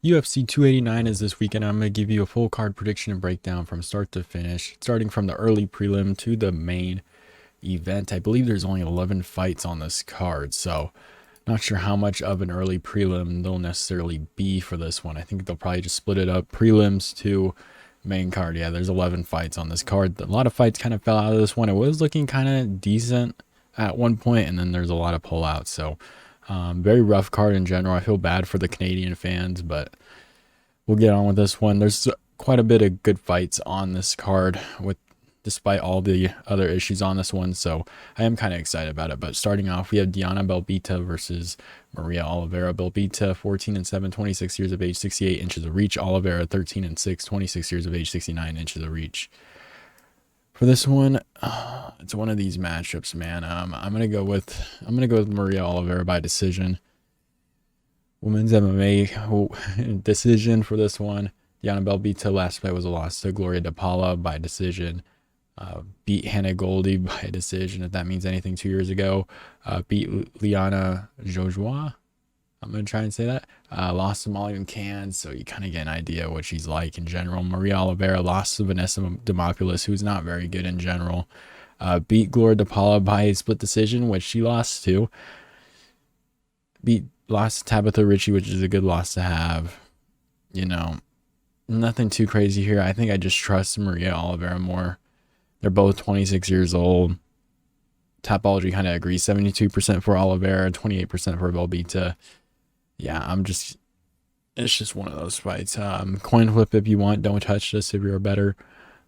UFC 289 is this weekend. I'm going to give you a full card prediction and breakdown from start to finish, starting from the early prelim to the main event. I believe there's only 11 fights on this card, so not sure how much of an early prelim there'll necessarily be for this one. I think they'll probably just split it up, prelims to main card. Yeah, there's 11 fights on this card. A lot of fights kind of fell out of this one. It was looking kind of decent at one point, and then there's a lot of pullouts. So very rough card in general. I feel bad for the Canadian fans, but we'll get on with this one. There's quite a bit of good fights on this card, with despite all the other issues on this one, so I am kind of excited about it. But starting off, we have Diana Belbita versus Maria Oliveira. Belbita 14-7, 26 years of age, 68 inches of reach. Oliveira 13-6, 26 years of age, 69 inches of reach. For this one, it's one of these matchups, man. I'm gonna go with Maria Oliveira by decision. Women's MMA decision for this one. Diana Belbita last fight was a loss to Gloria DePaula by decision. Beat Hannah Goldie by decision, if that means anything, 2 years ago. Beat Liana Jojoa. I'm going to try and say that. Lost to Molly McCann, so you kind of get an idea of what she's like in general. Maria Oliveira lost to Vanessa Demopoulos, who's not very good in general. Beat Gloria DePaula by a split decision, which she lost to. Lost to Tabitha Ritchie, which is a good loss to have. You know, nothing too crazy here. I think I just trust Maria Oliveira more. They're both 26 years old. Tapology kind of agrees. 72% for Oliveira, 28% for Belbita. Yeah, it's just one of those fights. Coin flip if you want. Don't touch this if you're better.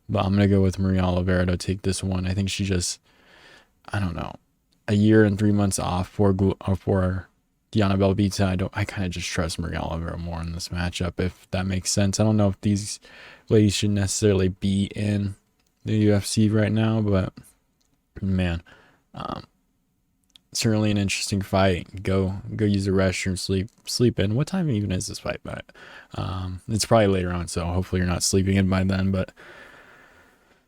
But I'm going to go with Maria Oliveira to take this one. I think she just, I don't know, a year and 3 months off for Diana Belbita. I kind of just trust Maria Oliveira more in this matchup, if that makes sense. I don't know if these ladies should necessarily be in the UFC right now, but man, certainly an interesting fight. Go use the restroom, sleep in. What time even is this fight? But it's probably later on, so hopefully you're not sleeping in by then. But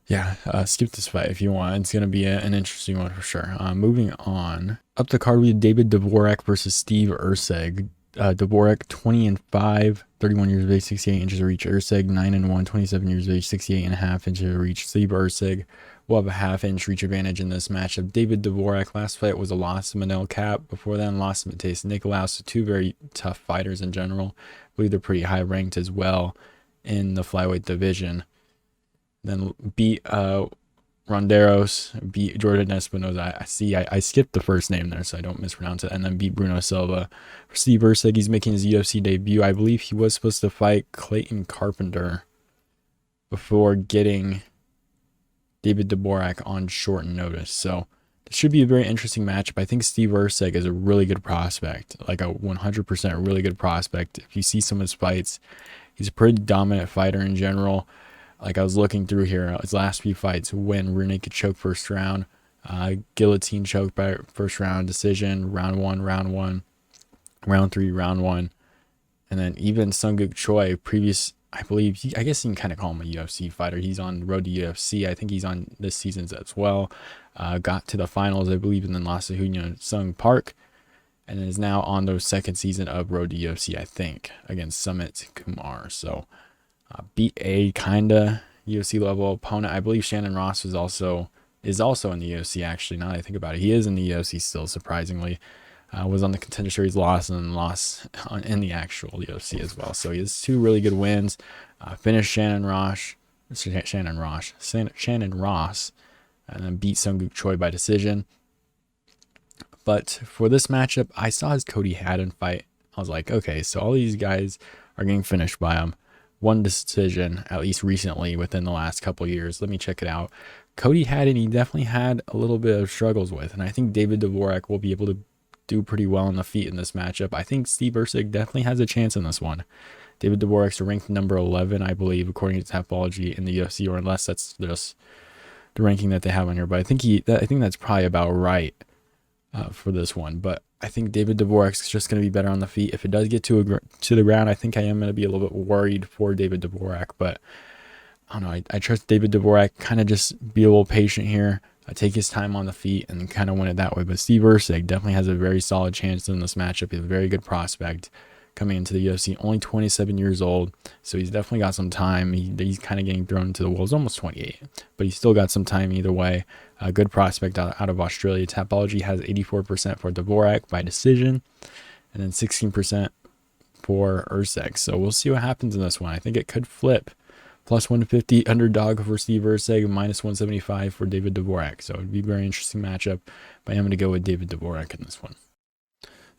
yeah, skip this fight if you want. It's gonna be an interesting one for sure. Moving on up the card, we have David Dvorak versus Steve Erceg. Dvorak 20-5, 31 years of age, 68 inches of reach. Erceg 9-1, 27 years of age, 68.5 inches of reach. Steve Erceg will have a half-inch reach advantage in this matchup. David Dvorak last fight was a loss to Manel Cap. Before then, lost to Mateusz Nicolaus. So two very tough fighters in general. I believe they're pretty high ranked as well in the flyweight division. Then beat Ronderos, beat Jordan Espinoza. I skipped the first name there, so I don't mispronounce it. And then beat Bruno Silva. For Steve Erceg, he's making his UFC debut. I believe he was supposed to fight Clayton Carpenter before getting David Dvorak on short notice. So it should be a very interesting matchup. I think Steve Erceg is a really good prospect, like a 100% really good prospect. If you see some of his fights, he's a pretty dominant fighter in general. Like I was looking through here, his last few fights: win, rear naked choke first round, guillotine choke by first round, decision, round 1, round 3, round 1, and then even Sunguk Choi, previous, I believe, I guess you can kind of call him a UFC fighter. He's on the road to UFC. I think he's on this season's as well. Got to the finals, I believe, and then lost to Hyun Sung Park, and is now on the second season of Road to UFC, I think, against Summit Kumar. So beat a kinda UFC level opponent. I believe Shannon Ross is also in the UFC. Actually, now that I think about it, he is in the UFC still, surprisingly. Was on the Contender Series, lost in the actual UFC as well. So he has two really good wins. Finished Shannon Ross, and then beat Sunguk Choi by decision. But for this matchup, I saw his Cody Haddon fight. I was like, okay, so all these guys are getting finished by him. One decision, at least recently, within the last couple years. Let me check it out. Cody Haddon, he definitely had a little bit of struggles with, and I think David Dvorak will be able to do pretty well on the feet in this matchup. I think Steve Erceg definitely has a chance in this one. David Dvorak's ranked number 11, I believe, according to Tapology in the UFC, or unless that's just the ranking that they have on here. But I think that's probably about right for this one. But I think David Dvorak's just going to be better on the feet. If it does get to the ground, I think I am going to be a little bit worried for David Dvorak. But I don't know. I trust David Dvorak. Kind of just be a little patient here. Take his time on the feet and kind of win it that way. But Steve Erceg definitely has a very solid chance in this matchup. He's a very good prospect. coming into the UFC, only 27 years old, so he's definitely got some time. He's kind of getting thrown into the wolves, almost 28, but he's still got some time either way. A good prospect out of Australia. Tapology has 84% for Dvorak by decision, and then 16% for Erceg. So we'll see what happens in this one. I think it could flip. Plus 150 underdog for Steve Erceg, minus 175 for David Dvorak. So it'd be a very interesting matchup, but I'm going to go with David Dvorak in this one.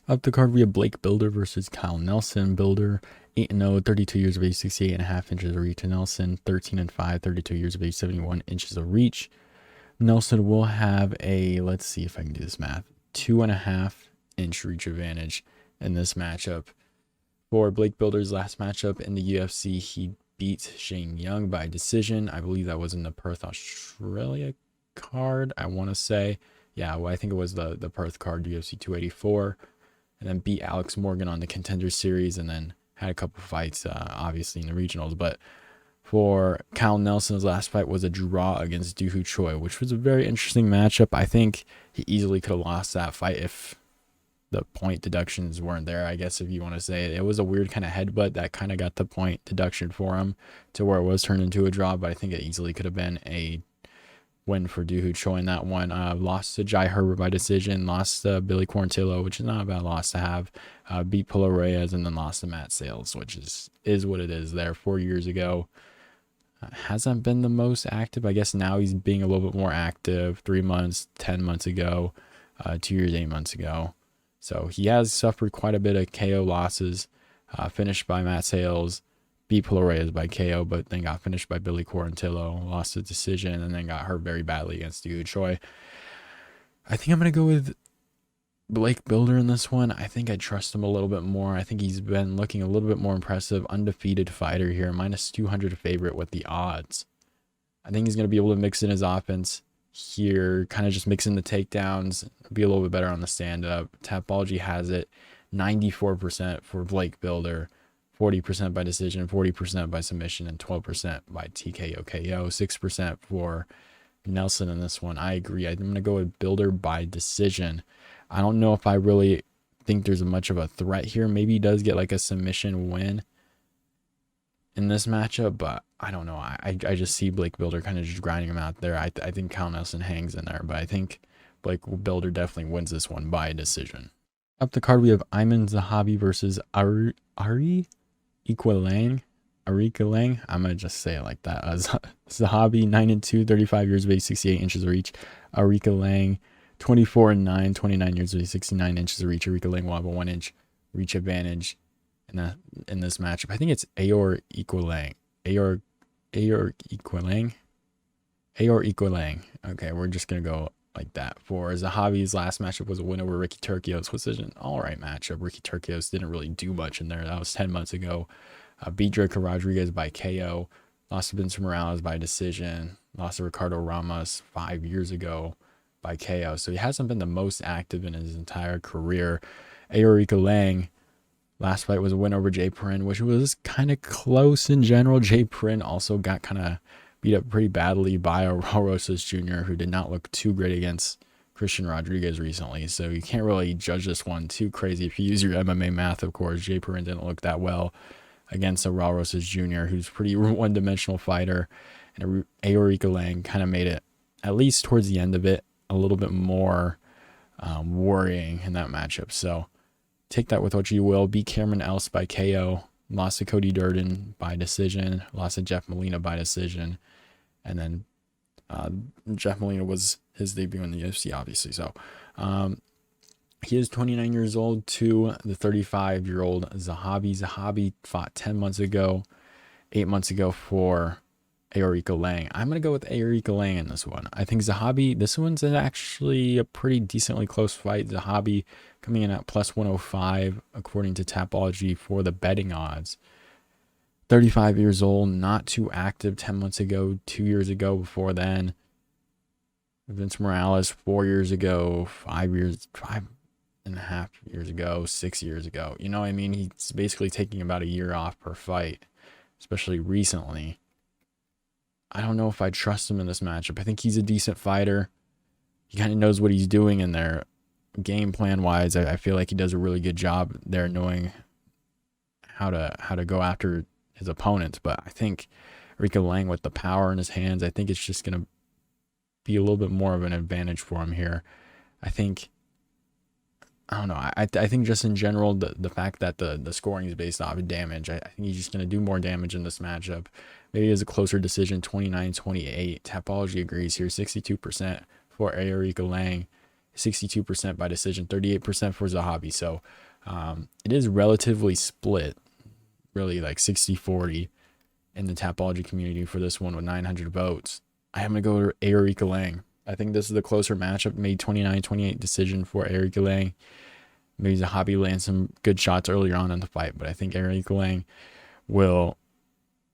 Up the card, we have Blake Bilder versus Kyle Nelson. Bilder, 8-0, 32 years of age, 68.5 inches of reach. Nelson, 13-5, 32 years of age, 71 inches of reach. Nelson will have a, let's see if I can do this math, 2.5 inch reach advantage in this matchup. For Blake Bilder's last matchup in the UFC, he beat Shane Young by decision. I believe that was in the Perth, Australia card, I want to say. Yeah, well, I think it was the Perth card, UFC 284. And then beat Alex Morgan on the Contender Series, and then had a couple fights, obviously, in the regionals. But for Kyle Nelson's last fight was a draw against Doo Ho Choi, which was a very interesting matchup. I think he easily could have lost that fight if the point deductions weren't there, I guess, if you want to say it. It was a weird kind of headbutt that kind of got the point deduction for him to where it was turned into a draw, but I think it easily could have been a win for Doo Ho Choi in that one. Lost to Jai Herbert by decision, lost to Billy Quarantillo, which is not a bad loss to have, beat Polo Reyes, and then lost to Matt Sales, which is what it is there 4 years ago. Hasn't been the most active. I guess now he's being a little bit more active. 3 months, 10 months ago, 2 years, 8 months ago. So he has suffered quite a bit of KO losses, finished by Matt Sales, beat Polo Reyes by KO, but then got finished by Billy Quarantillo, lost the decision, and then got hurt very badly against Doo Ho Choi. I think I'm going to go with Blake Bilder in this one. I think I trust him a little bit more. I think he's been looking a little bit more impressive. Undefeated fighter here, minus 200 favorite with the odds. I think he's going to be able to mix in his offense here, kind of just mixing the takedowns, be a little bit better on the stand-up. Tapology has it 94% for Blake Bilder, 40% by decision, 40% by submission, and 12% by TKO KO, 6% for Nelson in this one. I agree. I'm going to go with Bilder by decision. I don't know if I really think there's much of a threat here. Maybe he does get like a submission win in this matchup, but I don't know. I just see Blake Bilder kind of just grinding him out there. I think Kyle Nelson hangs in there, but I think Blake Bilder definitely wins this one by decision. Up the card, we have Aiemann Zahabi versus Aori Qileng. Qileng. I'm going to just say it like that. Zahabi, 9-2, 35 years of age, 68 inches of reach. Aori Qileng, 24-9, 29 years of age, 69 inches of reach. Aori Qileng will have a 1 inch reach advantage in this matchup. I think it's Aori Qileng. Aori Qileng. Okay, we're just going to go like that. For Zahabi's last matchup was a win over Ricky Turcios, which was an alright matchup. Ricky Turcios didn't really do much in there. That was 10 months ago. Beat Draco Rodriguez by KO. Lost to Vince Morales by decision. Lost to Ricardo Ramos 5 years ago by KO. So he hasn't been the most active in his entire career. Aori Qileng, last fight was a win over Jay Perrin, which was kind of close in general. Jay Perrin also got kind of beat up pretty badly by Raul Rosas Jr., who did not look too great against Christian Rodriguez recently. So you can't really judge this one too crazy. If you use your MMA math, of course, Jay Perrin didn't look that well against a Raul Rosas Jr., who's a pretty one-dimensional fighter. And Aori Qileng kind of made it, at least towards the end of it, a little bit more worrying in that matchup. So take that with what you will. Beat Cameron Else by KO. Lost to Cody Durden by decision. Lost to Jeff Molina by decision. And then Jeff Molina was his debut in the UFC, obviously. So he is 29 years old to the 35-year-old Zahabi. Zahabi fought 10 months ago, 8 months ago for Aori Qileng. I'm going to go with Aori Qileng in this one. I think Zahabi, this one's actually a pretty decently close fight. Zahabi coming in at plus 105, according to Tapology for the betting odds. 35 years old, not too active 10 months ago, 2 years ago before then. Vince Morales 4 years ago, 5.5 years ago, 6 years ago. You know what I mean? He's basically taking about a year off per fight, especially recently. I don't know if I trust him in this matchup. I think he's a decent fighter. He kind of knows what he's doing in there. Game plan wise, I feel like he does a really good job there, knowing how to go after his opponents. But I think Qileng with the power in his hands, I think it's just going to be a little bit more of an advantage for him here. I don't know. I think just in general, the fact that the scoring is based off of damage, I think he's just going to do more damage in this matchup. Maybe it's a closer decision, 29-28. Tapology agrees here, 62% for Aori Qileng, 62% by decision, 38% for Zahabi. So it is relatively split, really like 60-40 in the Tapology community for this one with 900 votes. I am going to go to Aori Qileng. I think this is the closer matchup, made 29-28 decision for Aori Qileng. Maybe Zahabi lands some good shots earlier on in the fight, but I think Aori Qileng will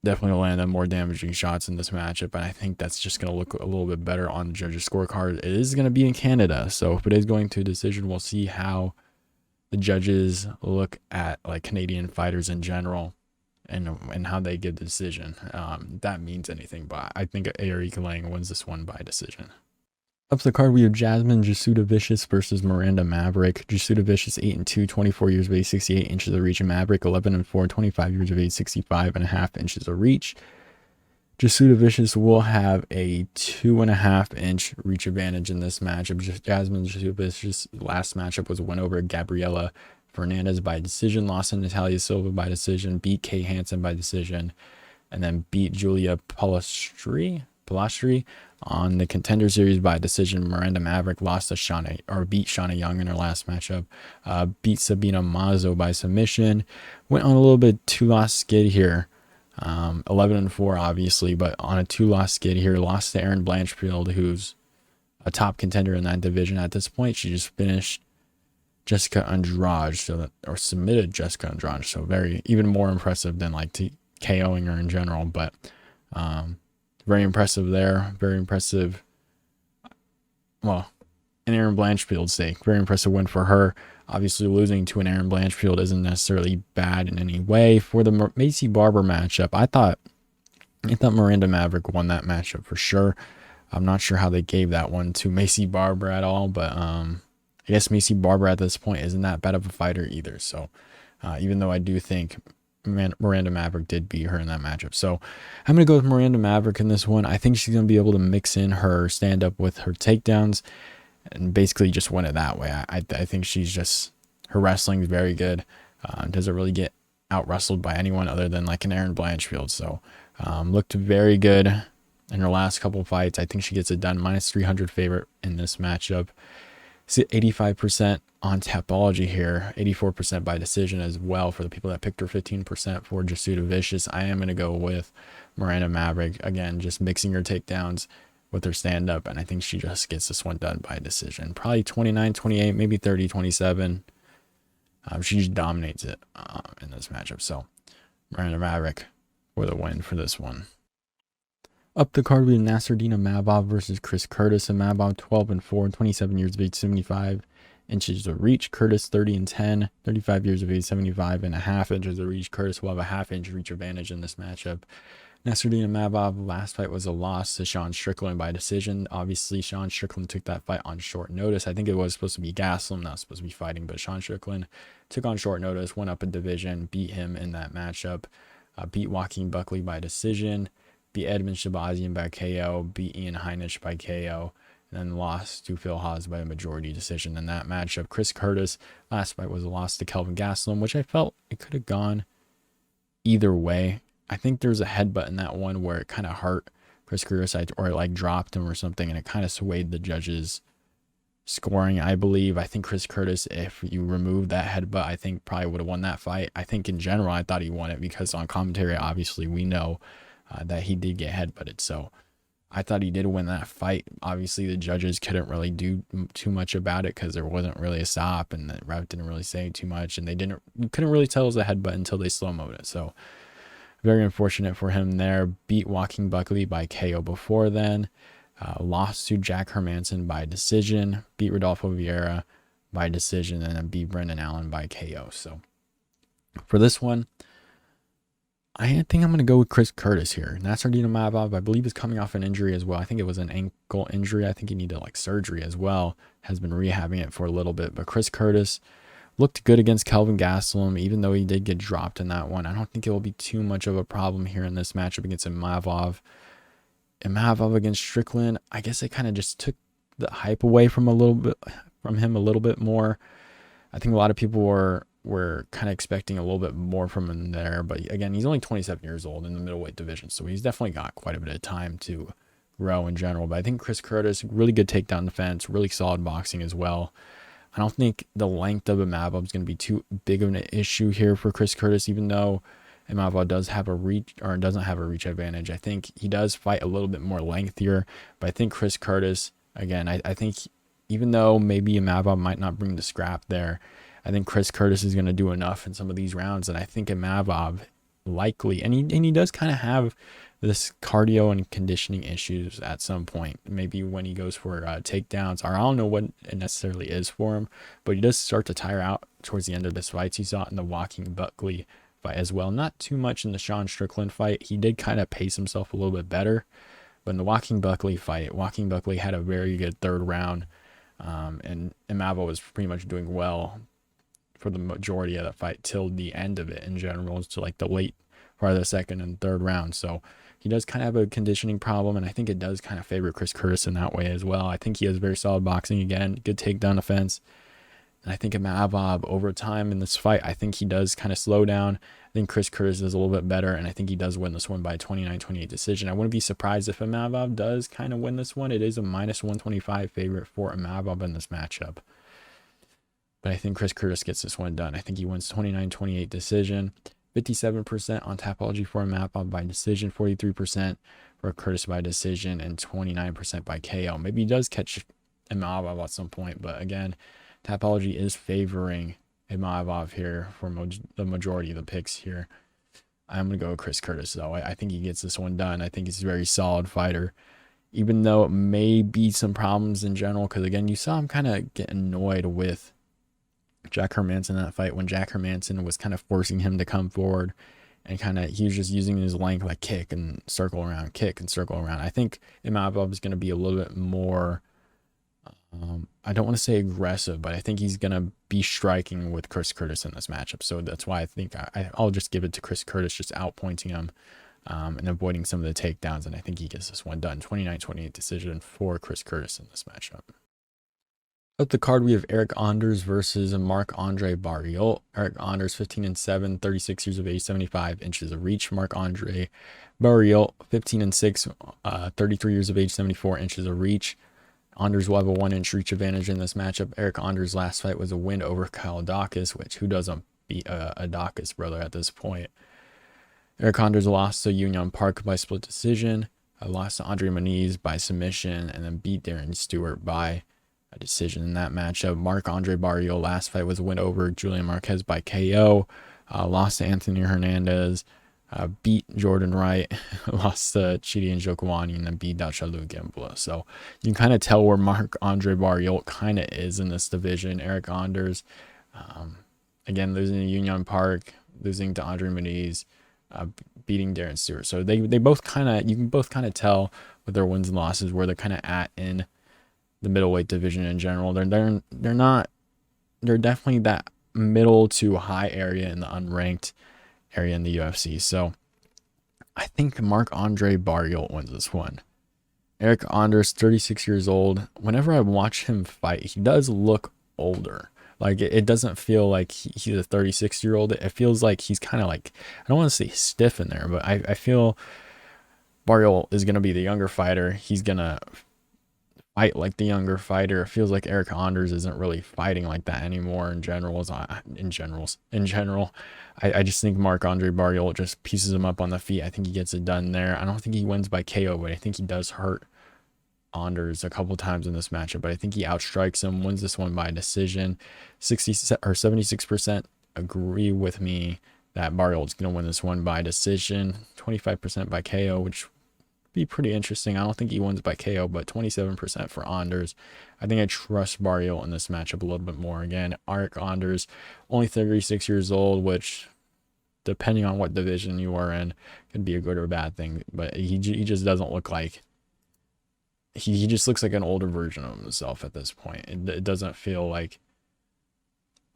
definitely land more damaging shots in this matchup, and I think that's just going to look a little bit better on the judges' scorecard. It is going to be in Canada, so if it is going to a decision, we'll see how the judges look at like Canadian fighters in general and how they give the decision. That means anything, but I think Aori Qileng wins this one by decision. Up the card, we have Jasmine Jasudavicius versus Miranda Maverick. Jasudavicius 8-2, 24 years of age, 68 inches of reach, and Maverick 11-4, 25 years of age, 65.5 inches of reach. Jasudavicius will have a 2.5-inch reach advantage in this matchup. Jasmine Jasudavicius' last matchup was a win over Gabriela Fernandez by decision, lost to Natalia Silva by decision, beat Kay Hansen by decision, and then beat Julia Palastri on the Contender Series by decision. Miranda Maverick lost to beat Shauna Young in her last matchup. Beat Sabina Mazo by submission. Went on a little bit two-loss skid here. 11-4 obviously, but on a two-loss skid here. Lost to Erin Blanchfield, who's a top contender in that division at this point. She just finished Jessica Andrade, submitted Jessica Andrade. So even more impressive than like KOing her in general, but very impressive there. Very impressive. Well, in Erin Blanchfield's sake, very impressive win for her. Obviously, losing to an Erin Blanchfield isn't necessarily bad in any way. For the Macy Barber matchup, I thought Miranda Maverick won that matchup for sure. I'm not sure how they gave that one to Macy Barber at all, but I guess Macy Barber at this point isn't that bad of a fighter either. So even though I do think Miranda Maverick did beat her in that matchup. So I'm going to go with Miranda Maverick in this one. I think she's going to be able to mix in her stand-up with her takedowns and basically just win it that way. I think her wrestling is very good. Doesn't really get out-wrestled by anyone other than like an Erin Blanchfield. So looked very good in her last couple fights. I think she gets it done. -300 favorite in this matchup. 85% on Tapology here, 84% by decision as well for the people that picked her, 15% for Jasudavicius. I am going to go with Miranda Maverick. Again, just mixing her takedowns with her stand-up, and I think she just gets this one done by decision. Probably 29-28, maybe 30-27. She just dominates it in this matchup. So Miranda Maverick for the win for this one. Up the card, we have Nassourdine Imavov versus Chris Curtis. Imavov 12-4, 27 years of age, 75 inches of reach. Curtis 30-10, 35 years of age, 75.5 inches of reach. Curtis will have a half-inch reach advantage in this matchup. Nassourdine Imavov last fight was a loss to Sean Strickland by decision. Obviously, Sean Strickland took that fight on short notice. I think it was supposed to be Gaslam, not supposed to be fighting, but Sean Strickland took on short notice, went up a division, beat him in that matchup, beat Joaquin Buckley by decision, beat Edmund Shabazian by KO, beat Ian Heinisch by KO, and then lost to Phil Haas by a majority decision in that matchup. Chris Curtis, last fight was a loss to Kelvin Gastelum, which I felt it could have gone either way. I think there's a headbutt in that one where it kind of hurt Chris Curtis, or it like dropped him or something, and it kind of swayed the judges' scoring, I believe. I think Chris Curtis, if you remove that headbutt, I think probably would have won that fight. I think in general, I thought he won it because on commentary, obviously, we know that he did get headbutted. So I thought he did win that fight. Obviously, the judges couldn't really do too much about it because there wasn't really a stop, and the ref didn't really say too much, and you couldn't really tell it was a headbutt until they slow-moed it. So very unfortunate for him there. Beat Joaquin Buckley by KO before then. Lost to Jack Hermanson by decision. Beat Rodolfo Vieira by decision, and then beat Brendan Allen by KO. So for this one, I think I'm going to go with Chris Curtis here. Nassourdine Imavov, I believe, is coming off an injury as well. I think it was an ankle injury. I think he needed like surgery as well. Has been rehabbing it for a little bit. But Chris Curtis Looked good against Kelvin Gastelum, even though he did get dropped in that one. I don't think it will be too much of a problem here in this matchup against Imavov. Imavov against Strickland, I guess it kind of just took the hype away from him a little bit more. I think a lot of people were kind of expecting a little bit more from him there, but again, he's only 27 years old in the middleweight division, so he's definitely got quite a bit of time to grow in general. But I think Chris Curtis, really good takedown defense, really solid boxing as well. I don't think the length of Imavov is going to be too big of an issue here for Chris Curtis, even though Imavov does have a reach or doesn't have a reach advantage. I think he does fight a little bit more lengthier, but I think Chris Curtis, again, I think even though maybe Imavov might not bring the scrap there, I think Chris Curtis is going to do enough in some of these rounds, and I think Imavov likely, and he does kind of have this cardio and conditioning issues at some point. Maybe when he goes for takedowns, or I don't know what it necessarily is for him, but he does start to tire out towards the end of this fight. You saw it in the Joaquin Buckley fight as well. Not too much in the Sean Strickland fight. He did kind of pace himself a little bit better, but in the Joaquin Buckley fight, Joaquin Buckley had a very good third round, and Imavov was pretty much doing well for the majority of the fight till the end of it in general, to like the late part of the second and third round. So he does kind of have a conditioning problem, and I think it does kind of favor Chris Curtis in that way as well. I think he has very solid boxing again, good takedown defense. And I think Imavov over time in this fight, I think he does kind of slow down. I think Chris Curtis is a little bit better, and I think he does win this one by a 29-28 decision. I wouldn't be surprised if Imavov does kind of win this one. It is a -125 favorite for Imavov in this matchup. But I think Chris Curtis gets this one done. I think he wins 29-28 decision. 57% on Tapology for Imavov by decision, 43% for Curtis by decision, and 29% by KO. Maybe he does catch Imavov at some point, but again, Tapology is favoring Imavov here for the majority of the picks here. I'm going to go with Chris Curtis, though. I think he gets this one done. I think he's a very solid fighter, even though it may be some problems in general, because again, you saw him kind of get annoyed with Jack Hermanson in that fight when Jack Hermanson was kind of forcing him to come forward, and he was just using his length, like kick and circle around, kick and circle around. I think Imavov is going to be a little bit more, I don't want to say aggressive, but I think he's going to be striking with Chris Curtis in this matchup. So that's why I think I'll just give it to Chris Curtis, just outpointing him and avoiding some of the takedowns. And I think he gets this one done. 29-28 decision for Chris Curtis in this matchup. At the card, we have Eryk Anders versus Marc-Andre Barriault. Eryk Anders, 15-7, 36 years of age, 75 inches of reach. Marc-Andre Barriault, 15-6, 33 years of age, 74 inches of reach. Anders will have a 1-inch reach advantage in this matchup. Eryk Anders' last fight was a win over Kyle Dawkins, which who doesn't beat a Dawkins brother at this point. Eryk Anders lost to Union Park by split decision, lost to Andre Muniz by submission, and then beat Darren Stewart by a decision in that matchup. Marc-Andre Barriault last fight was a win over Julian Marquez by KO, lost to Anthony Hernandez, beat Jordan Wright, lost to Chidi Njokuani, and then beat Dachalu Gembula. So you can kind of tell where Marc-Andre Barriault kind of is in this division. Eryk Anders, again, losing to Union Park, losing to Andre Muniz, beating Darren Stewart. So they both kind of, you can both kind of tell with their wins and losses where they're kind of at in the middleweight division in general. They're definitely that middle to high area in the unranked area in the UFC. So I think Marc-Andre Barriault wins this one. Eryk Anders, 36 years old. Whenever I watch him fight, he does look older. Like it doesn't feel like he's a 36-year-old. It feels like he's kind of like, I don't want to say stiff in there, but I feel Barriault is going to be the younger fighter. He's going to fight like the younger fighter. It feels like Eryk Anders isn't really fighting like that anymore in general. I just think Marc-Andre Barriault just pieces him up on the feet. I think he gets it done there. I don't think he wins by KO, but I think he does hurt Anders a couple times in this matchup. But I think he outstrikes him, wins this one by decision. 76% agree with me that Barriault's going to win this one by decision. 25% by KO, which be pretty interesting. I don't think he wins by KO, but 27% for Anders. I think I trust Barriault in this matchup a little bit more. Again, Eryk Anders, only 36 years old, which, depending on what division you are in, could be a good or a bad thing. But he just doesn't look like, he just looks like an older version of himself at this point. It doesn't feel like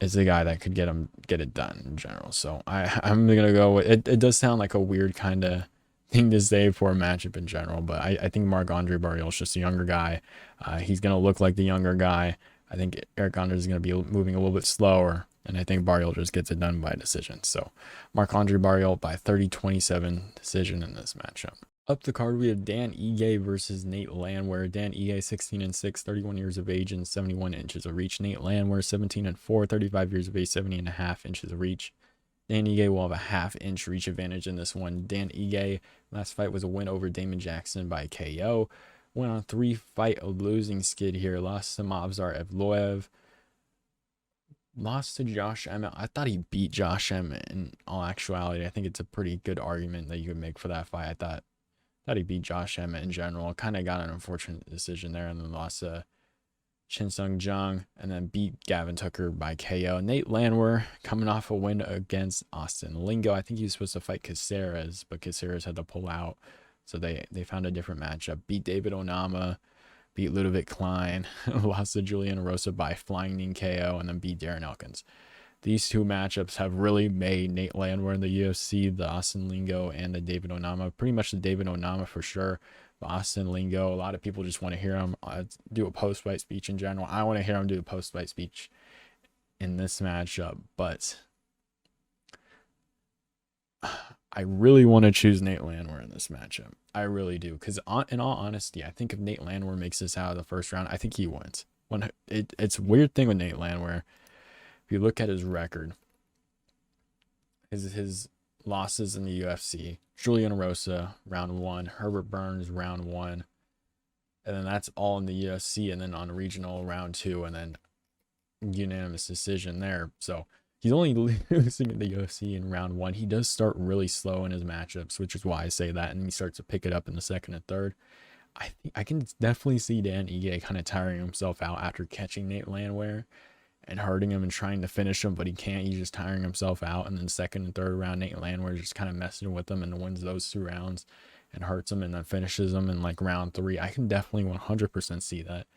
is the guy that could get it done in general. So I'm gonna go with it. It does sound like a weird kind of thing to say for a matchup in general, but I think Marc-Andre Barriault is just a younger guy. He's gonna look like the younger guy. I think Eric Andre is gonna be moving a little bit slower, and I think Barriault just gets it done by decision. So Marc-Andre Barriault by 30-27 decision in this matchup. Up the card, we have Dan Ige versus Nate Landwehr. Dan Ige, 16-6, 31 years of age and 71 inches of reach. Nate Landwehr, 17-4, 35 years of age, 70.5 inches of reach. Dan Ige will have a half-inch reach advantage in this one. Dan Ige, last fight was a win over Damon Jackson by KO. Went on a 3-fight losing skid here. Lost to Mavzar Evloev. Lost to Josh Emmett. I thought he beat Josh Emmett in all actuality. I think it's a pretty good argument that you could make for that fight. I thought he beat Josh Emmett in general. Kind of got an unfortunate decision there, and then lost to Chin Sung Jung, and then beat Gavin Tucker by KO. Nate Landwehr coming off a win against Austin Lingo. I think he was supposed to fight Caceres, but Caceres had to pull out, so they found a different matchup. Beat David Onama, beat Ludovic Klein, lost to Julian Rosa by flying knee KO, and then beat Darren Elkins. These two matchups have really made Nate Landwehr in the UFC, the Austin Lingo and the David Onama. Pretty much the David Onama for sure. But Austin Lingo, a lot of people just want to hear him do a post-fight speech in general. I want to hear him do a post-fight speech in this matchup. But I really want to choose Nate Landwehr in this matchup. I really do. Because in all honesty, I think if Nate Landwehr makes this out of the first round, I think he wins. It's a weird thing with Nate Landwehr. If you look at his record, his losses in the UFC, Julian Rosa, round 1, Herbert Burns, round 1, and then that's all in the UFC, and then on regional, round 2, and then unanimous decision there. So he's only losing in the UFC in round 1. He does start really slow in his matchups, which is why I say that, and he starts to pick it up in the second and third. I think I can definitely see Dan Ige kind of tiring himself out after catching Nate Landwehr and hurting him and trying to finish him, but he can't. He's just tiring himself out. And then second and third round, Nate Landwehr just kind of messing with him and wins those 2 rounds and hurts him and then finishes him in like round 3. I can definitely 100% see that.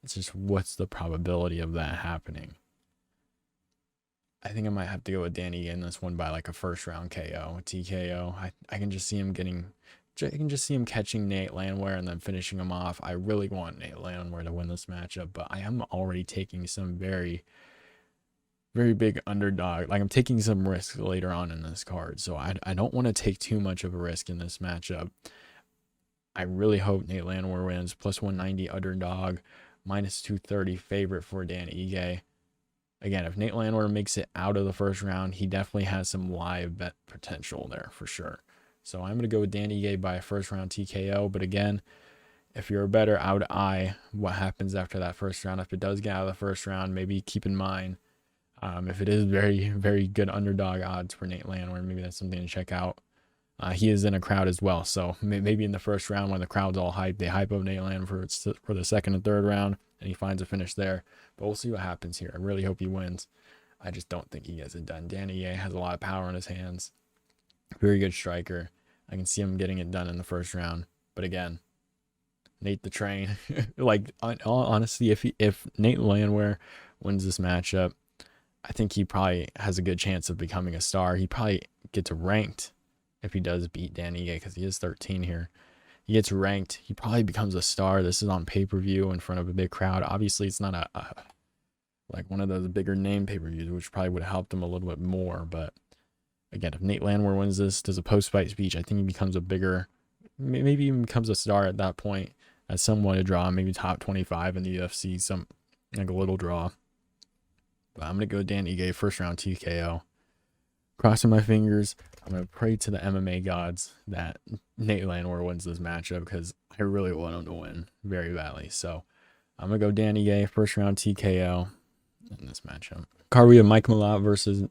It's just what's the probability of that happening? I think I might have to go with Danny in this one by like a first round KO, TKO. I can just see him catching Nate Landwehr and then finishing him off. I really want Nate Landwehr to win this matchup, but I am already taking some very, very big underdog. Like I'm taking some risk later on in this card, so I don't want to take too much of a risk in this matchup. I really hope Nate Landwehr wins. Plus 190 underdog, minus 230 favorite for Dan Ige. Again, if Nate Landwehr makes it out of the first round, he definitely has some live bet potential there for sure. So I'm going to go with Dan Ige by a first round TKO. But again, if you're a better, I would eye what happens after that first round. If it does get out of the first round, maybe keep in mind if it is very, very good underdog odds for Nate Landwehr, maybe that's something to check out. He is in a crowd as well. So maybe in the first round when the crowd's all hyped, they hype up Nate Landwehr for the second and third round, and he finds a finish there. But we'll see what happens here. I really hope he wins. I just don't think he gets it done. Dan Ige has a lot of power in his hands. Very good striker. I can see him getting it done in the first round. But again, Nate the Train. Like, honestly, if Nate Landwehr wins this matchup, I think he probably has a good chance of becoming a star. He probably gets ranked if he does beat Dan Ige, because he is 13 here. He gets ranked. He probably becomes a star. This is on pay-per-view in front of a big crowd. Obviously, it's not like one of those bigger name pay-per-views, which probably would have helped him a little bit more. But again, if Nate Landwehr wins this, does a post-fight speech, I think he becomes a bigger, maybe even becomes a star at that point. As somewhat a draw, maybe top 25 in the UFC, some like a little draw. But I'm gonna go Dan Ige first round TKO. Crossing my fingers. I'm gonna pray to the MMA gods that Nate Landwehr wins this matchup, because I really want him to win very badly. So I'm gonna go Dan Ige first round TKO in this matchup. Card, we have Mike Mallott versus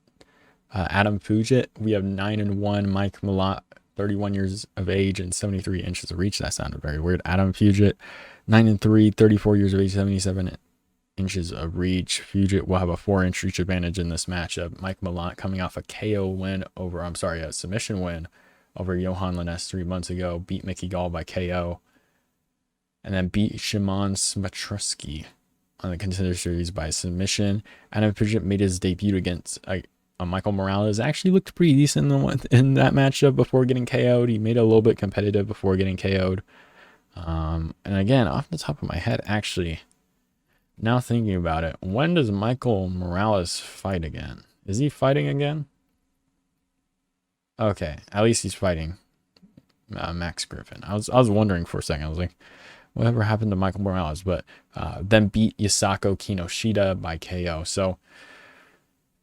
Adam Fugitt. We have 9-1 Mike Mallott, 31 years of age and 73 inches of reach. That sounded very weird. Adam Fugitt, 9-3, 34 years of age, 77 inches of reach. Fugitt will have a 4-inch reach advantage in this matchup. Mike Mallott coming off a submission win over Johan Lainez 3 months ago. Beat Mickey Gall by KO. And then beat Shimon Smatruski on the Contender Series by submission. Adam Fugitt made his debut against Michael Morales. Actually looked pretty decent in that matchup before getting KO'd. He made it a little bit competitive before getting KO'd. And again, off the top of my head, actually, now thinking about it, when does Michael Morales fight again? Is he fighting again? Okay, at least he's fighting Max Griffin. I was wondering for a second. I was like, whatever happened to Michael Morales? But then beat Yasako Kinoshita by KO. So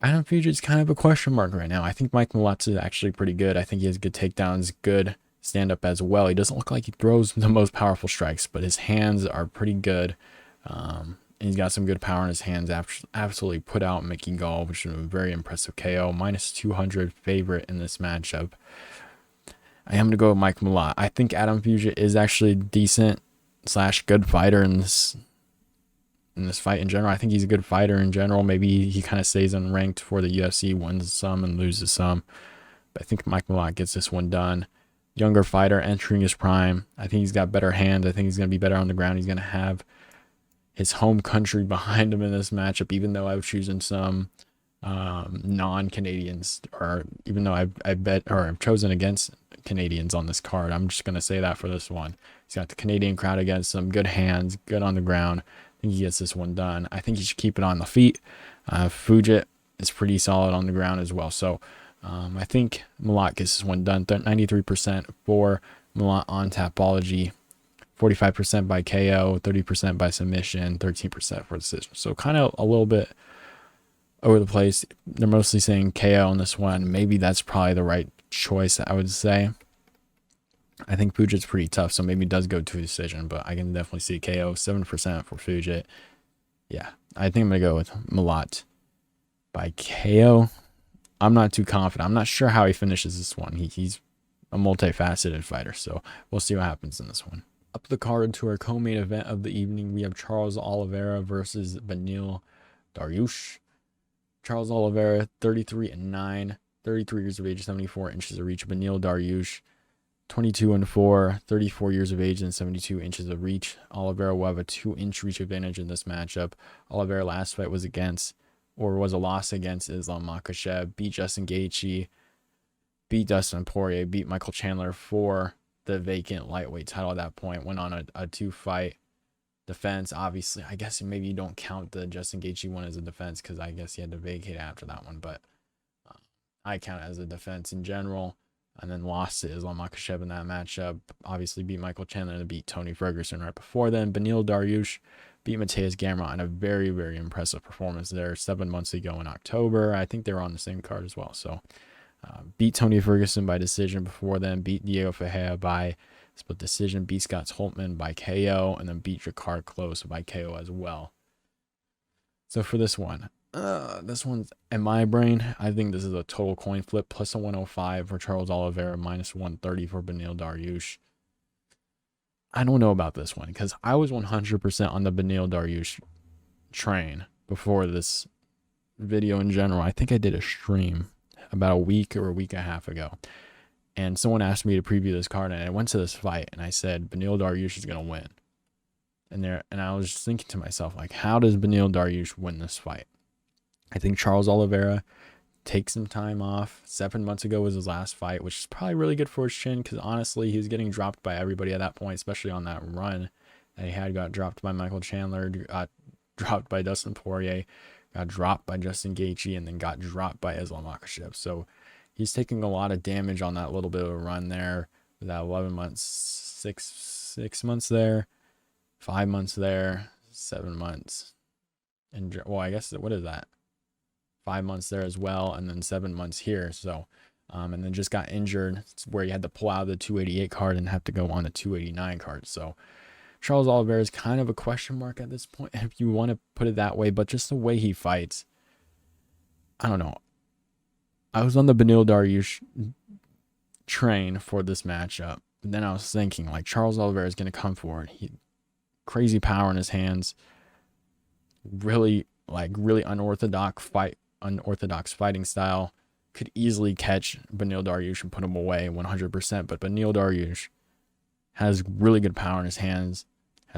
Adam Fugitt's kind of a question mark right now. I think Mike Mallott is actually pretty good. I think he has good takedowns, good stand-up as well. He doesn't look like he throws the most powerful strikes, but his hands are pretty good. He's got some good power in his hands. Absolutely put out Mickey Gall, which is a very impressive KO. Minus 200 favorite in this matchup. I am going to go with Mike Mallott. I think Adam Fugitt is actually decent / good fighter in this fight in general. I think he's a good fighter in general. Maybe he kind of stays unranked for the UFC, wins some and loses some. But I think Mike Mallott gets this one done. Younger fighter entering his prime. I think he's got better hands. I think he's going to be better on the ground. He's going to have his home country behind him in this matchup, even though I've chosen some non-Canadians, or even though I've chosen against Canadians on this card. I'm just going to say that for this one. He's got the Canadian crowd against him, good hands, good on the ground. I think he gets this one done. I think he should keep it on the feet. Fugitt is pretty solid on the ground as well. So I think Mallott gets this one done. 93% for Mallott on Tapology. 45% by KO, 30% by submission, 13% for decision. So kind of a little bit over the place. They're mostly saying KO on this one. Maybe that's probably the right choice, I would say. I think Fugitt's pretty tough, so maybe it does go to a decision, but I can definitely see KO. 7% for Fugitt. Yeah, I think I'm going to go with Mallott by KO. I'm not too confident. I'm not sure how he finishes this one. He's a multifaceted fighter, so we'll see what happens in this one. Up the card to our co-main event of the evening, we have Charles Oliveira versus Beneil Dariush. Charles Oliveira, 33-9, 33 years of age, 74 inches of reach. Beneil Dariush, 22-4, 34 years of age and 72 inches of reach. Oliveira will have a 2-inch reach advantage in this matchup. Oliveira last fight was a loss against Islam Makhachev, beat Justin Gaethje, beat Dustin Poirier, beat Michael Chandler for the vacant lightweight title at that point. Went on a 2-fight defense. Obviously, I guess maybe you don't count the Justin Gaethje one as a defense because I guess he had to vacate after that one, but I count it as a defense in general. And then lost to Islam Makhachev in that matchup. Obviously beat Michael Chandler and beat Tony Ferguson right before then. Beneil Dariush beat Mateus Gamrot in a very, very impressive performance there 7 months ago in October. I think they were on the same card as well. So beat Tony Ferguson by decision before then. Beat Diego Ferreira by split decision. Beat Scott Holtman by KO. And then beat Ricard Close by KO as well. So for this one's in my brain, I think this is a total coin flip. Plus a 105 for Charles Oliveira, minus 130 for Beneil Dariush. I don't know about this one because I was 100% on the Beneil Dariush train before this video in general. I think I did a stream about a week or a week and a half ago, and someone asked me to preview this card, and I went to this fight and I said Beneil Dariush is going to win. And I was just thinking to myself, like, how does Beneil Dariush win this fight? I think Charles Oliveira takes some time off. 7 months ago was his last fight, which is probably really good for his chin because honestly, he was getting dropped by everybody at that point, especially on that run that he had. Got dropped by Michael Chandler, got dropped by Dustin Poirier, got dropped by Justin Gaethje, and then got dropped by Islam Makhachev. So he's taking a lot of damage on that little bit of a run there. That 11 months, 6 months there, 5 months there, 7 months. And well, I guess, what is that? 5 months there as well, and then 7 months here. So, and then just got injured where he had to pull out of the 288 card and have to go on the 289 card. So Charles Oliveira is kind of a question mark at this point, if you want to put it that way. But just the way he fights, I don't know. I was on the Beneil Dariush train for this matchup, but then I was thinking, like, Charles Oliveira is going to come forward. Crazy power in his hands. Really unorthodox fighting style. Could easily catch Beneil Dariush and put him away 100%. But Beneil Dariush has really good power in his hands,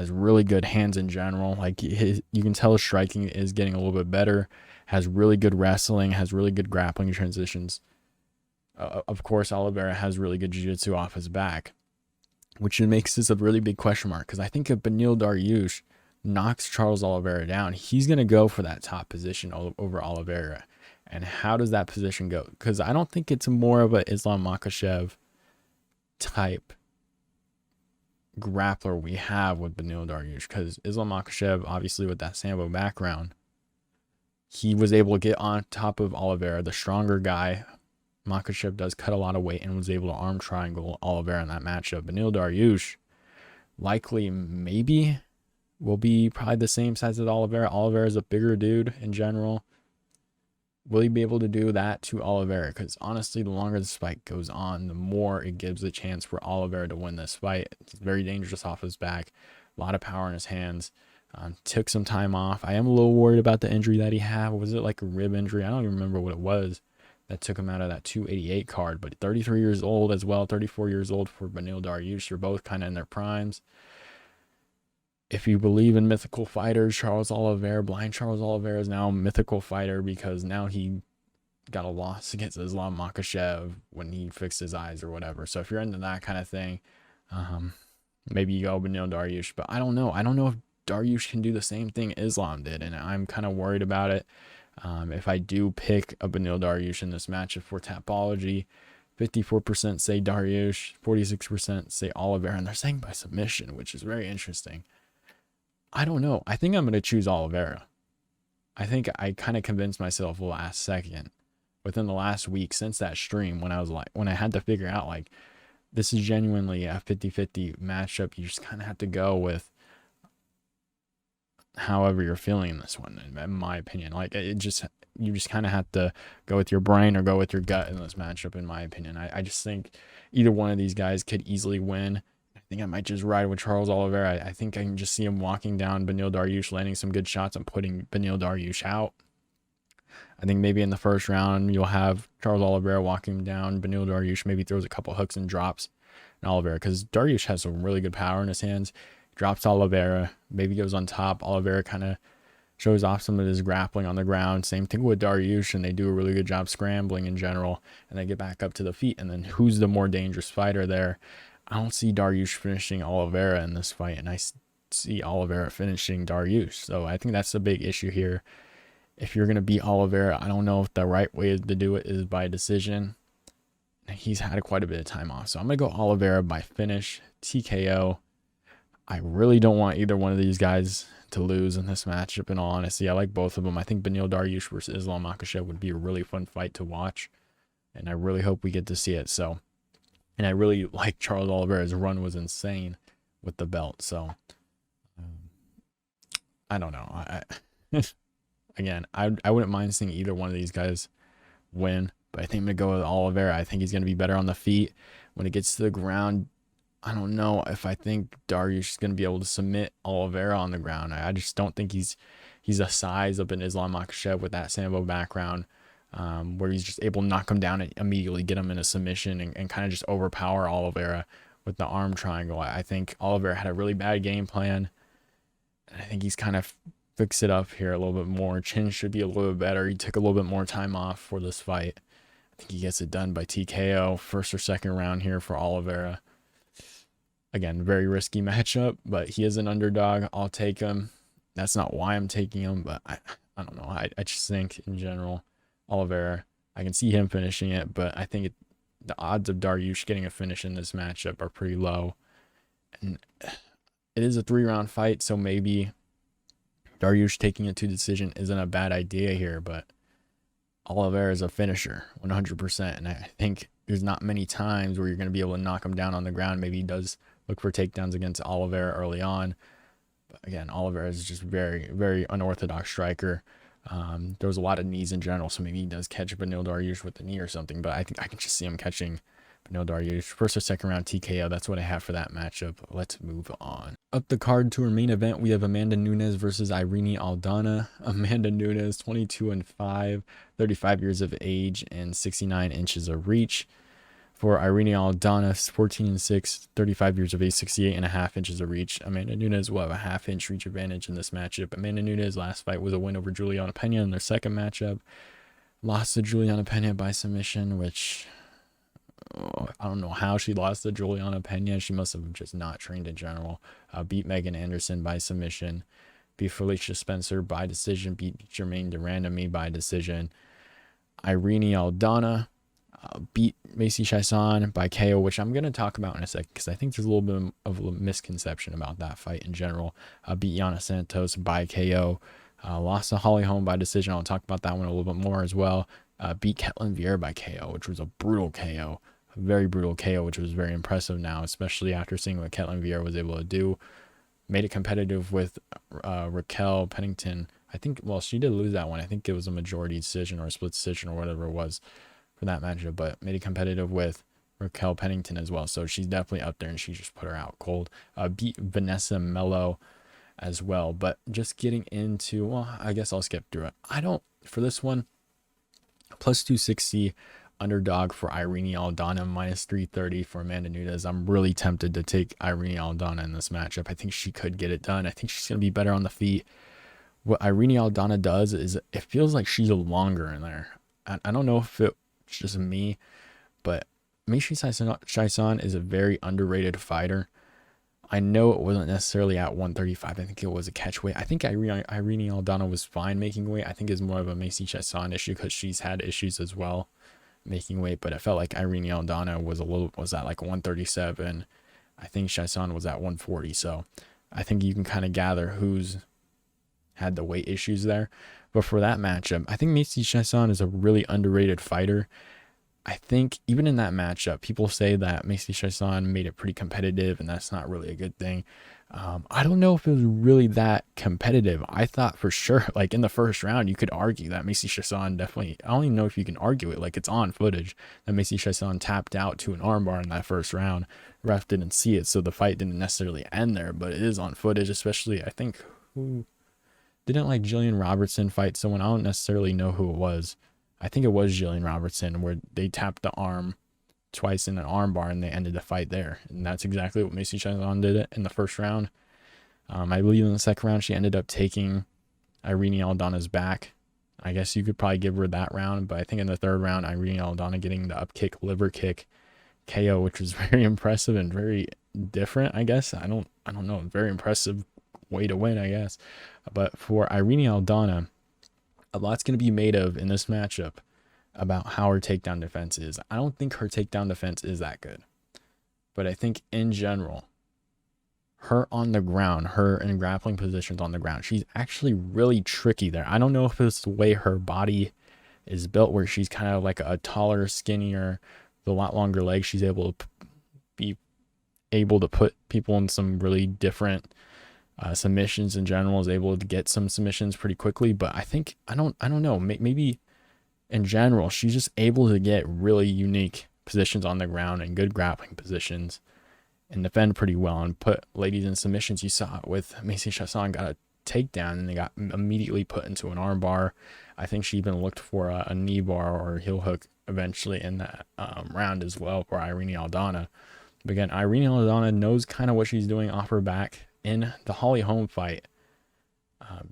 has really good hands in general. Like you can tell his striking is getting a little bit better, has really good wrestling, has really good grappling transitions. Of course, Oliveira has really good jiu-jitsu off his back, which makes this a really big question mark, because I think if Beneil Dariush knocks Charles Oliveira down, he's going to go for that top position over Oliveira. And how does that position go? Because I don't think it's more of a Islam Makhachev type grappler we have with Beneil Dariush, because Islam Makhachev, obviously with that Sambo background, he was able to get on top of Oliveira, the stronger guy. Makhachev does cut a lot of weight and was able to arm triangle Oliveira in that matchup. Beneil Dariush likely maybe will be probably the same size as Oliveira. Oliveira is a bigger dude in general. Will he be able to do that to Oliveira? Because honestly, the longer this fight goes on, the more it gives a chance for Oliveira to win this fight. It's very dangerous off his back. A lot of power in his hands. Took some time off. I am a little worried about the injury that he had. Was it like a rib injury? I don't even remember what it was that took him out of that 288 card. But 33 years old as well, 34 years old for Beneil Dariush. They're both kind of in their primes. If you believe in mythical fighters, Charles Oliveira, blind Charles Oliveira is now a mythical fighter, because now he got a loss against Islam Makhachev when he fixed his eyes or whatever. So if you're into that kind of thing, maybe you go Beneil Dariush. But I don't know. I don't know if Dariush can do the same thing Islam did, and I'm kind of worried about it. If I do pick a Beneil Dariush in this matchup for Tapology, 54% say Dariush, 46% say Oliveira, and they're saying by submission, which is very interesting. I don't know. I think I'm going to choose Oliveira. I think I kind of convinced myself last second, within the last week since that stream, when I had to figure out, like, this is genuinely a 50-50 matchup. You just kind of have to go with however you're feeling in this one, in my opinion. Like, you just kind of have to go with your brain or go with your gut in this matchup, in my opinion. I just think either one of these guys could easily win. I think I might just ride with Charles Oliveira. I think I can just see him walking down Beneil Dariush, landing some good shots and putting Beneil Dariush out. I think maybe in the first round, you'll have Charles Oliveira walking down Beneil Dariush, maybe throws a couple hooks and drops in Oliveira, because Dariush has some really good power in his hands. Drops Oliveira, maybe goes on top. Oliveira kind of shows off some of his grappling on the ground. Same thing with Dariush, and they do a really good job scrambling in general, and they get back up to the feet. And then who's the more dangerous fighter there? I don't see Dariush finishing Oliveira in this fight, and I see Oliveira finishing Dariush. So I think that's a big issue here. If you're going to beat Oliveira, I don't know if the right way to do it is by decision. He's had quite a bit of time off. So I'm going to go Oliveira by finish, TKO. I really don't want either one of these guys to lose in this matchup, in all honesty. I like both of them. I think Beneil Dariush versus Islam Makhachev would be a really fun fight to watch, and I really hope we get to see it. So, and I really like Charles Oliveira's run was insane with the belt. So, I don't know. Again, I wouldn't mind seeing either one of these guys win, but I think I'm going to go with Oliveira. I think he's going to be better on the feet. When it gets to the ground, I don't know if I think Dariush is going to be able to submit Oliveira on the ground. I just don't think he's a size of an Islam Makhachev with that Sambo background, where he's just able to knock him down and immediately get him in a submission and kind of just overpower Oliveira with the arm triangle. I think Oliveira had a really bad game plan, and I think he's kind of fixed it up here a little bit more. Chin should be a little bit better. He took a little bit more time off for this fight. I think he gets it done by TKO, first or second round here for Oliveira. Again, very risky matchup, but he is an underdog. I'll take him. That's not why I'm taking him, but I don't know. I just think in general, Oliveira, I can see him finishing it, but I think the odds of Dariush getting a finish in this matchup are pretty low. And it is a 3-round fight, so maybe Dariush taking it to decision isn't a bad idea here, but Oliveira is a finisher, 100%. And I think there's not many times where you're going to be able to knock him down on the ground. Maybe he does look for takedowns against Oliveira early on. But again, Oliveira is just very, very unorthodox striker. There was a lot of knees in general, so maybe he does catch Beneil Dariush with the knee or something. But I think I can just see him catching Beneil Dariush. First or second round TKO. That's what I have for that matchup. Let's move on. Up the card to our main event, we have Amanda Nunes versus Irene Aldana. Amanda Nunes, 22-5, 35 years of age, and 69 inches of reach. For Irene Aldana, 14-6, 35 years of age, 68.5 inches of reach. Amanda Nunes will have a half-inch reach advantage in this matchup. Amanda Nunes' last fight was a win over Juliana Pena in their second matchup. Lost to Juliana Pena by submission, which I don't know how she lost to Juliana Pena. She must have just not trained in general. Beat Megan Anderson by submission. Beat Felicia Spencer by decision. Beat Germaine de Randamie by decision. Irene Aldana beat Macy Chiasson by KO, which I'm going to talk about in a second because I think there's a little bit of a misconception about that fight in general. Beat Yana Santos by KO. Lost to Holly Holm by decision. I'll talk about that one a little bit more as well. Beat Ketlin Vieira by KO, which was a brutal KO. A very brutal KO, which was very impressive now, especially after seeing what Ketlin Vieira was able to do. Made it competitive with Raquel Pennington. I think, well, she did lose that one. I think it was a majority decision or a split decision or whatever it was for that matchup, but made it competitive with Raquel Pennington as well. So she's definitely up there, and she just put her out cold. Beat Vanessa Mello as well. But just getting into, well, I guess I'll skip through it. For this one, plus 260 underdog for Irene Aldana, minus 330 for Amanda Nunes. I'm really tempted to take Irene Aldana in this matchup. I think she could get it done. I think she's going to be better on the feet. What Irene Aldana does is it feels like she's longer in there. I don't know if it's just me, but Macy Chiasson is a very underrated fighter. I know it wasn't necessarily at 135. I think it was a catch weight. I think Irene Aldana was fine making weight. I think it's more of a Macy Chiasson issue because she's had issues as well making weight, but it felt like Irene Aldana was at like 137. I think Chiasson was at 140. So I think you can kind of gather who's had the weight issues there. But for that matchup, I think Macy Chiasson is a really underrated fighter. I think even in that matchup, people say that Macy Chiasson made it pretty competitive, and that's not really a good thing. I don't know if it was really that competitive. I thought for sure, like in the first round, you could argue that Macy Chiasson definitely, I don't even know if you can argue it, like it's on footage, that Macy Chiasson tapped out to an armbar in that first round. Ref didn't see it, so the fight didn't necessarily end there, but it is on footage, especially, I think, who didn't like Jillian Robertson fight someone? I don't necessarily know who it was. I think it was Jillian Robertson, where they tapped the arm twice in an armbar and they ended the fight there. And that's exactly what Macy Chiasson did in the first round. I believe in the second round, she ended up taking Irene Aldana's back. I guess you could probably give her that round, but I think in the third round, Irene Aldana getting the up kick, liver kick, KO, which was very impressive and very different, I guess. I don't know, very impressive way to win, I guess. But for Irene Aldana, a lot's going to be made of in this matchup about how her takedown defense is. I don't think her takedown defense is that good, but I think in general, her on the ground, her in grappling positions on the ground, she's actually really tricky there. I don't know if it's the way her body is built, where she's kind of like a taller, skinnier, with a lot longer legs. She's able to be able to put people in some really different submissions in general, is able to get some submissions pretty quickly. But I think, I don't know, maybe in general, she's just able to get really unique positions on the ground and good grappling positions and defend pretty well and put ladies in submissions. You saw it with Macy Chiasson, got a takedown and they got immediately put into an arm bar. I think she even looked for a knee bar or a heel hook eventually in that round as well for Irene Aldana. But again, Irene Aldana knows kind of what she's doing off her back. In the Holly Holm fight,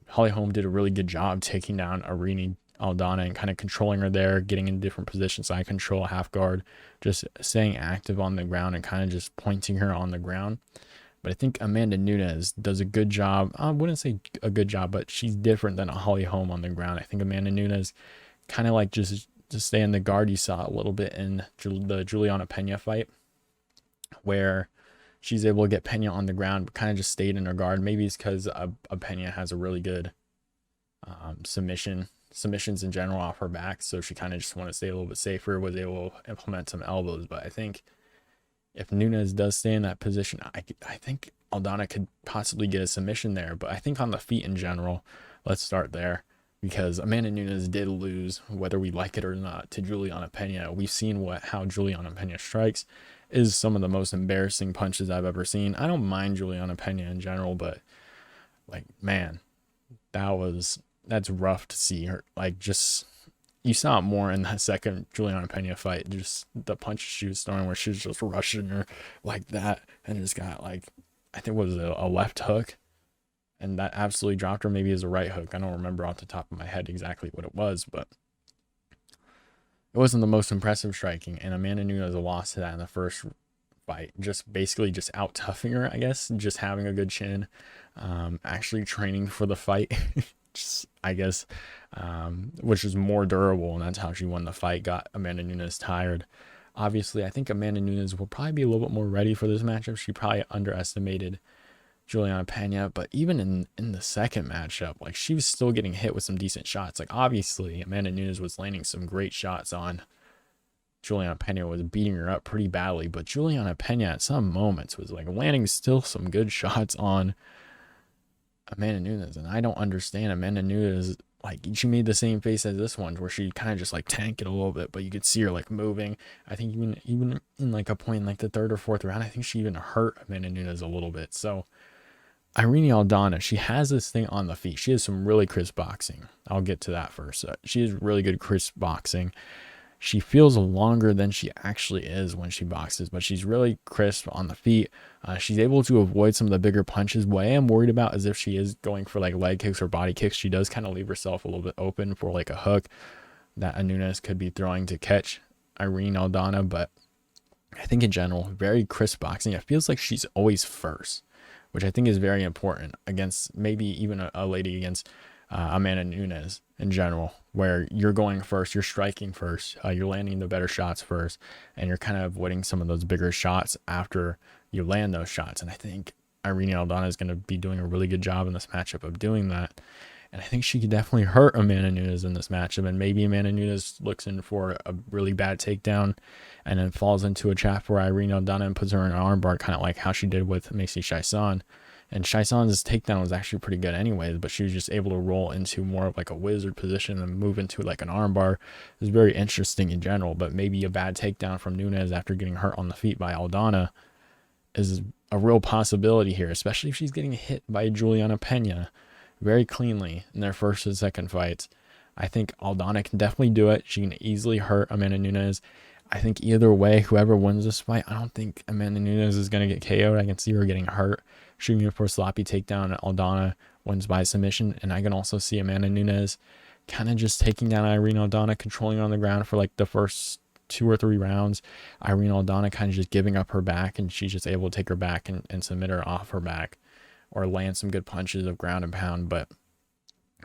Holly Holm did a really good job taking down Irene Aldana and kind of controlling her there, getting in different positions, side control, half guard, just staying active on the ground and kind of just pointing her on the ground. But I think Amanda Nunes does a good job. I wouldn't say a good job, but she's different than a Holly Holm on the ground. I think Amanda Nunes kind of like just stay in the guard. You saw a little bit in the Juliana Pena fight where she's able to get Pena on the ground, but kind of just stayed in her guard. Maybe it's because Pena has a really good submissions in general off her back, so she kind of just wanted to stay a little bit safer, was able to implement some elbows. But I think if Nunes does stay in that position, I think Aldana could possibly get a submission there. But I think on the feet in general, let's start there, because Amanda Nunes did lose, whether we like it or not, to Juliana Pena. We've seen how Juliana Pena strikes is some of the most embarrassing punches I've ever seen. I don't mind Juliana Pena in general, but like, man, that's rough to see her. Like, just you saw it more in that second Juliana Pena fight, just the punches she was throwing where she was just rushing her like that and just got like, I think it was a left hook, and that absolutely dropped her. Maybe it was a right hook. I don't remember off the top of my head exactly what it was, but it wasn't the most impressive striking, and Amanda Nunes lost to that in the first fight. Just basically just out toughing her, I guess, just having a good chin, actually training for the fight, just, I guess, which is more durable, and that's how she won the fight, got Amanda Nunes tired. Obviously, I think Amanda Nunes will probably be a little bit more ready for this matchup. She probably underestimated Juliana Pena, but even in the second matchup, like, she was still getting hit with some decent shots. Like, obviously, Amanda Nunes was landing some great shots on Juliana Pena, was beating her up pretty badly, but Juliana Pena at some moments was like landing still some good shots on Amanda Nunes, and I don't understand. Amanda Nunes, like, she made the same face as this one, where she kind of just like tanked it a little bit, but you could see her like moving. I think even in like a point in like the third or fourth round, I think she even hurt Amanda Nunes a little bit. So Irene Aldana, she has this thing on the feet. She has some really crisp boxing. I'll get to that first. She has really good crisp boxing. She feels longer than she actually is when she boxes, but she's really crisp on the feet. She's able to avoid some of the bigger punches. What I am worried about is if she is going for like leg kicks or body kicks, she does kind of leave herself a little bit open for like a hook that Nunes could be throwing to catch Irene Aldana. But I think in general, very crisp boxing. It feels like she's always first, which I think is very important against maybe even a lady against Amanda Nunes in general, where you're going first, you're striking first, you're landing the better shots first, and you're kind of avoiding some of those bigger shots after you land those shots. And I think Irene Aldana is going to be doing a really good job in this matchup of doing that. And I think she could definitely hurt Amanda Nunes in this matchup. And maybe Amanda Nunes looks in for a really bad takedown and then falls into a trap for Irene Aldana and puts her in an armbar, kind of like how she did with Macy Chiasson. And Chiasson's takedown was actually pretty good anyways, but she was just able to roll into more of like a wizard position and move into like an armbar. It was very interesting in general, but maybe a bad takedown from Nunes after getting hurt on the feet by Aldana is a real possibility here, especially if she's getting hit by Juliana Pena very cleanly in their first and second fights. I think Aldana can definitely do it. She can easily hurt Amanda Nunes. I think either way, whoever wins this fight, I don't think Amanda Nunes is going to get KO'd. I can see her getting hurt, shooting her for a sloppy takedown. Aldana wins by submission. And I can also see Amanda Nunes kind of just taking down Irene Aldana, controlling on the ground for like the first 2 or 3 rounds. Irene Aldana kind of just giving up her back, and she's just able to take her back and submit her off her back or land some good punches of ground and pound. But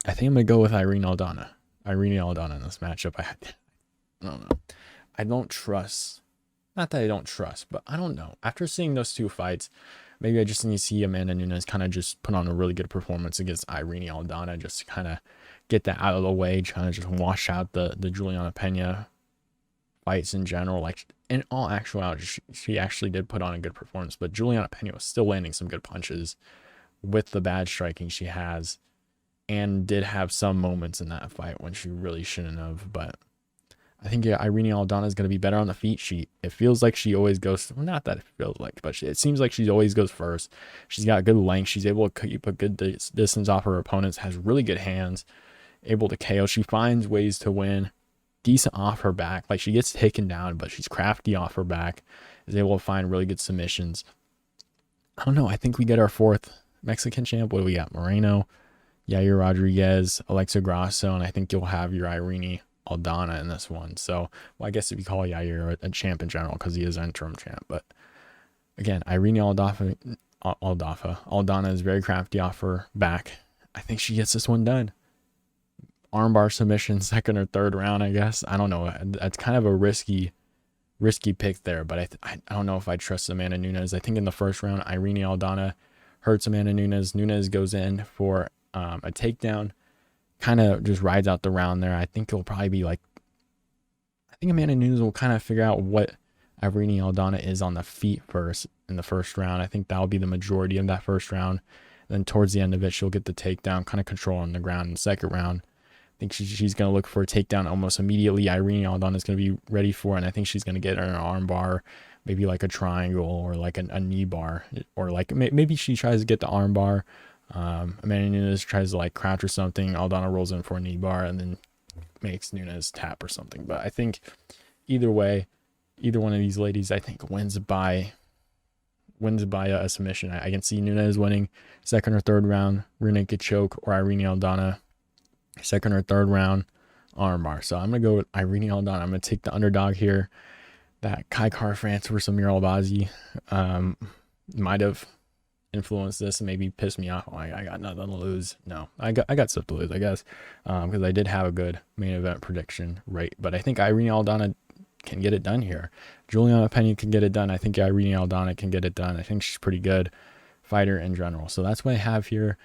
I think I'm going to go with Irene Aldana in this matchup. I don't know. I don't trust, not that I don't trust, but I don't know. After seeing those 2 fights, maybe I just need to see Amanda Nunes kind of just put on a really good performance against Irene Aldana, just to kind of get that out of the way, trying to just wash out the Juliana Pena fights in general. Like, in all actuality, she actually did put on a good performance, but Juliana Pena was still landing some good punches with the bad striking she has, and did have some moments in that fight when she really shouldn't have. But I think Irene Aldana is going to be better on the feet. It feels like she always goes, well, not that it feels like, but it seems like she always goes first. She's got good length. She's able to keep a good distance off her opponents, has really good hands, able to KO. She finds ways to win, decent off her back. Like, she gets taken down, but she's crafty off her back, is able to find really good submissions. I don't know. I think we get our 4th Mexican champ. What do we got? Moreno, Yair Rodriguez, Alexa Grasso, and I think you'll have your Irene Aldana in this one. So, well, I guess if you call Yair a champ in general, because he is an interim champ. But again, Irene Aldana is very crafty off her back. I think she gets this one done. Armbar submission, 2nd or 3rd round, I guess. I don't know. That's kind of a risky pick there, but I don't know if I trust Amanda Nunes. I think in the first round, Irene Aldana hurts Amanda Nunes. Nunes goes in for a takedown, kind of just rides out the round there. I think it'll probably be like, I think Amanda Nunes will kind of figure out what Irene Aldana is on the feet first in the first round. I think that'll be the majority of that first round. Then towards the end of it, she'll get the takedown, kind of control on the ground in the second round. I think she's going to look for a takedown almost immediately. Irene Aldana is going to be ready for it, and I think she's going to get her an arm bar, maybe like a triangle or like a knee bar, or like maybe she tries to get the arm bar. Amanda Nunes tries to like crouch or something. Aldana rolls in for a knee bar, and then makes Nunes tap or something. But I think either way, either one of these ladies, I think wins by a submission. I can see Nunes winning second or third round, rear naked choke, or Irene Aldana second or third round armbar. So I'm gonna go with Irene Aldana. I'm gonna take the underdog here. That Kai Car France versus Mirabazi might have influenced this and maybe pissed me off. I got nothing to lose. No, I got stuff to lose, I guess, because I did have a good main event prediction, right? But I think Irene Aldana can get it done here. Juliana Pena can get it done. I think Irene Aldana can get it done. I think she's pretty good fighter in general. So that's what I have here.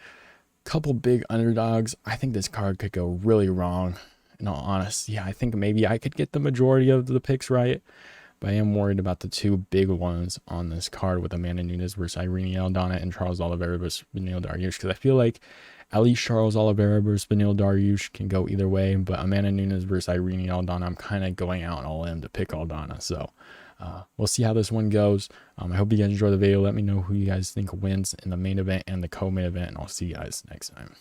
Couple big underdogs. I think this card could go really wrong. In all honesty, I think maybe I could get the majority of the picks right, but I am worried about the two big ones on this card with Amanda Nunes versus Irene Aldana and Charles Oliveira versus Beneil Dariush, because I feel like at least Charles Oliveira versus Beneil Dariush can go either way, but Amanda Nunes versus Irene Aldana, I'm kind of going out all in to pick Aldana. So we'll see how this one goes. I hope you guys enjoy the video. Let me know who you guys think wins in the main event and the co-main event, and I'll see you guys next time.